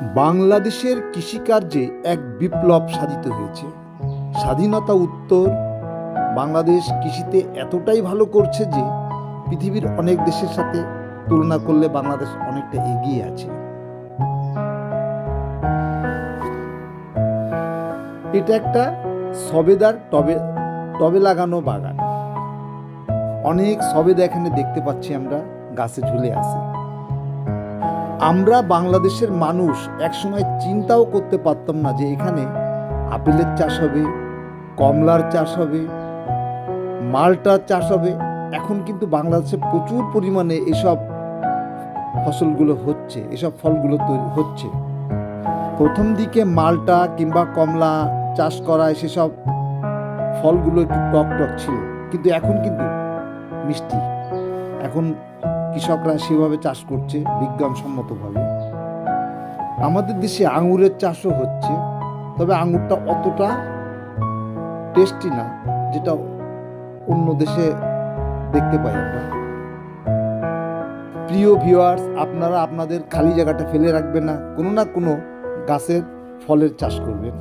বাংলাদেশের কৃষিকার্যে এক বিপ্লব সাধিত হয়েছে। স্বাধীনতা উত্তর বাংলাদেশ কৃষিতে এতটাই ভালো করছে যে পৃথিবীর অনেক দেশের সাথে তুলনা করলে বাংলাদেশ অনেকটা এগিয়ে আছে। এটা একটা সবেদার টবে লাগানো বাগান। অনেক সবেদা এখানে দেখতে পাচ্ছি আমরা, গাছে ঝুলে আছে। আমরা বাংলাদেশের মানুষ একসময় চিন্তাও করতে পারতাম না যে এখানে আপেলের চাষ হবে, কমলার চাষ হবে, মালটার চাষ হবে। এখন কিন্তু বাংলাদেশে প্রচুর পরিমাণে এসব ফসলগুলো হচ্ছে, এসব ফলগুলো তৈরি হচ্ছে। প্রথম দিকে মালটা কিংবা কমলা চাষ করায় সেসব ফলগুলো একটু টক টক ছিল, কিন্তু এখন কিন্তু মিষ্টি। এখন কৃষকরা সেভাবে চাষ করছে বিজ্ঞানসম্মতভাবে। আমাদের দেশে আঙুরের চাষও হচ্ছে, তবে আঙুরটা অতটা টেস্টি না যেটা অন্য দেশে দেখতে পাই আমরা। প্রিয় ভিউয়ার্স, আপনারা আপনাদের খালি জায়গাটা ফেলে রাখবেন না, কোনো না কোনো গাছের ফলের চাষ করবেন।